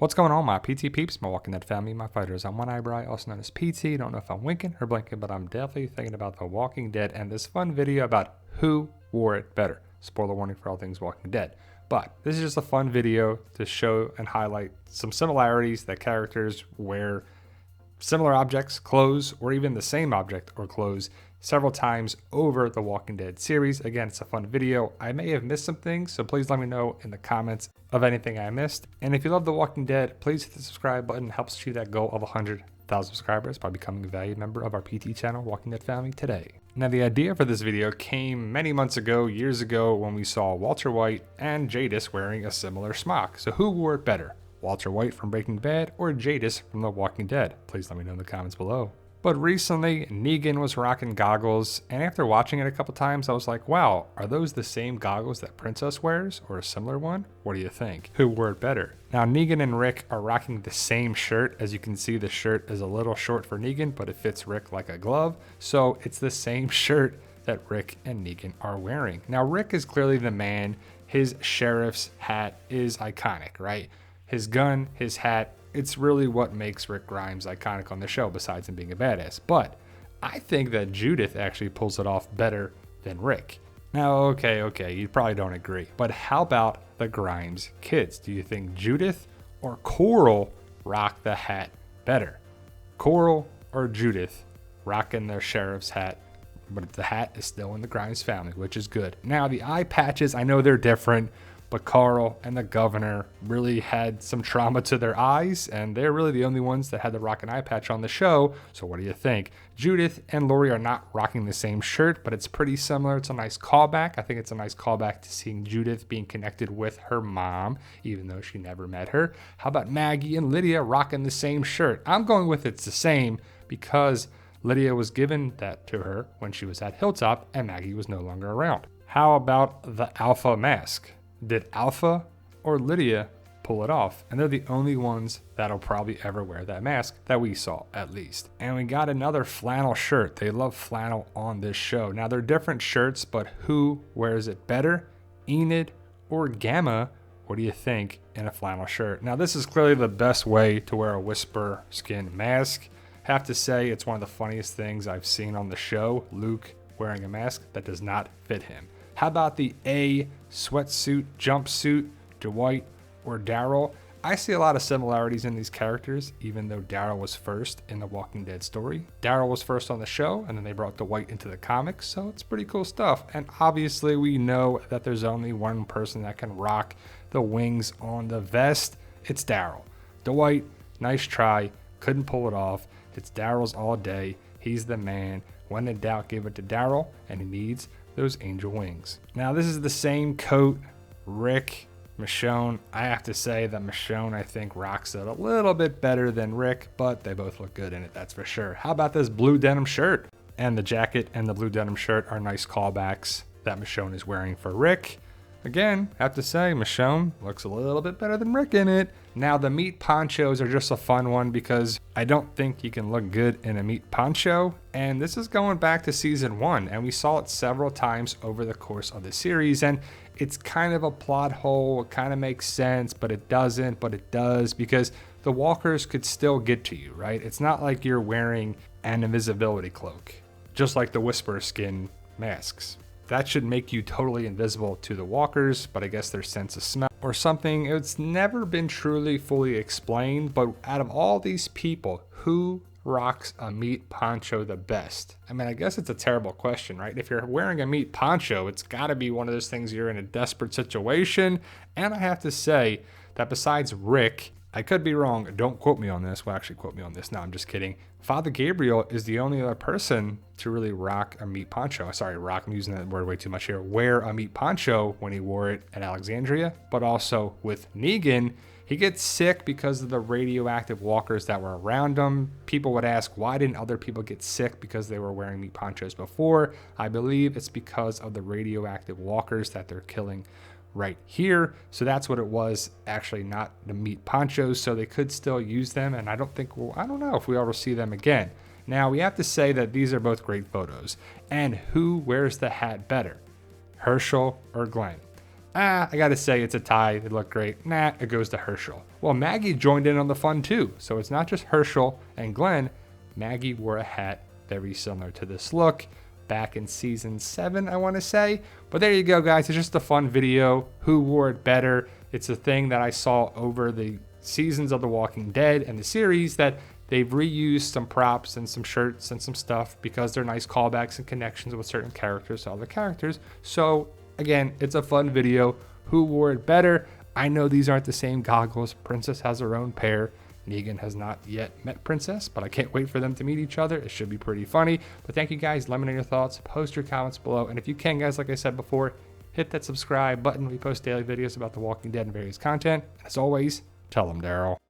What's going on, my PT peeps, my Walking Dead family, my fighters? I'm One Eyebrow, also known as PT. Don't know if I'm winking or blinking, but I'm definitely thinking about The Walking Dead and this fun video about who wore it better. Spoiler warning for all things Walking Dead. But this is just a fun video to show and highlight some similarities that characters wear similar objects, clothes, or even the same object or clothes several times over the Walking Dead series. Again, it's a fun video. I may have missed some things, so please let me know in the comments of anything I missed. And if you love The Walking Dead, please hit the subscribe button. It helps achieve that goal of 100,000 subscribers by becoming a valued member of our PT channel, Walking Dead family, today. Now, the idea for this video came many months ago, years ago, when we saw Walter White and Jadis wearing a similar smock. So who wore it better? Walter White from Breaking Bad or Jadis from The Walking Dead? Please let me know in the comments below. But recently, Negan was rocking goggles, and after watching it a couple times, I was like, wow, are those the same goggles that Princess wears, or a similar one? What do you think? Who wore it better? Now, Negan and Rick are rocking the same shirt. As you can see, the shirt is a little short for Negan, but it fits Rick like a glove, so it's the same shirt that Rick and Negan are wearing. Now, Rick is clearly the man. His sheriff's hat is iconic, right? His gun, his hat, it's really what makes Rick Grimes iconic on the show, besides him being a badass. But I think that Judith actually pulls it off better than Rick. Now, okay, you probably don't agree. But how about the Grimes kids? Do you think Judith or Coral rock the hat better? Coral or Judith rocking their sheriff's hat, but the hat is still in the Grimes family, which is good. Now, the eye patches, I know they're different, but Carl and the governor really had some trauma to their eyes, and they're really the only ones that had the rock and eye patch on the show. So what do you think? Judith and Lori are not rocking the same shirt, but it's pretty similar. It's a nice callback. I think it's a nice callback to seeing Judith being connected with her mom, even though she never met her. How about Maggie and Lydia rocking the same shirt? I'm going with it's the same because Lydia was given that to her when she was at Hilltop and Maggie was no longer around. How about the Alpha mask? Did Alpha or Lydia pull it off? And they're the only ones that'll probably ever wear that mask that we saw, at least. And we got another flannel shirt. They love flannel on this show. Now, they're different shirts, but who wears it better? Enid or Gamma? What do you think in a flannel shirt? Now, this is clearly the best way to wear a Whisper skin mask. Have to say, it's one of the funniest things I've seen on the show. Luke wearing a mask that does not fit him. How about the A sweatsuit, jumpsuit, Dwight or Daryl? I see a lot of similarities in these characters, even though Daryl was first in the Walking Dead story. Daryl was first on the show, and then they brought Dwight into the comics, so it's pretty cool stuff. And obviously, we know that there's only one person that can rock the wings on the vest. It's Daryl. Dwight, nice try, couldn't pull it off. It's Daryl's all day. He's the man. When in doubt, give it to Daryl, and he needs those angel wings. Now, this is the same coat, Rick, Michonne. I have to say that Michonne, I think, rocks it a little bit better than Rick, but they both look good in it, that's for sure. How about this blue denim shirt? And the jacket and the blue denim shirt are nice callbacks that Michonne is wearing for Rick. Again, have to say, Michonne looks a little bit better than Rick in it. Now, the meat ponchos are just a fun one because I don't think you can look good in a meat poncho. And this is going back to season 1, and we saw it several times over the course of the series. And it's kind of a plot hole. It kind of makes sense, but it doesn't, but it does, because the walkers could still get to you, right? It's not like you're wearing an invisibility cloak, just like the Whisper skin masks. That should make you totally invisible to the walkers, but I guess their sense of smell or something. It's never been truly fully explained, but out of all these people, who rocks a meat poncho the best? I mean, I guess it's a terrible question, right? If you're wearing a meat poncho, it's got to be one of those things you're in a desperate situation. And I have to say that besides Rick, I could be wrong, don't quote me on this. Well, actually quote me on this. No, I'm just kidding. Father Gabriel is the only other person to really rock a meat poncho. Sorry, rock, I'm using that word way too much here. Wear a meat poncho when he wore it at Alexandria, but also with Negan, he gets sick because of the radioactive walkers that were around him. People would ask, why didn't other people get sick because they were wearing meat ponchos before? I believe it's because of the radioactive walkers that they're killing right here. So that's what it was, actually, not the meat ponchos. So they could still use them, and I don't know if we ever see them again. Now, we have to say that these are both great photos. And who wears the hat better, Herschel or Glenn? I gotta say it's a tie. They look great. Nah, it goes to Herschel. Well, Maggie joined in on the fun too. So it's not just Herschel and Glenn. Maggie wore a hat very similar to this look back in season 7, I want to say. But there you go, guys. It's just a fun video. Who wore it better? It's a thing that I saw over the seasons of The Walking Dead and the series, that they've reused some props and some shirts and some stuff because they're nice callbacks and connections with certain characters to other characters. So again, it's a fun video. Who wore it better? I know these aren't the same goggles. Princess has her own pair. Negan has not yet met Princess, but I can't wait for them to meet each other. It should be pretty funny. But thank you guys. Let me know your thoughts. Post your comments below. And if you can, guys, like I said before, hit that subscribe button. We post daily videos about The Walking Dead and various content. And as always, tell them, Daryl.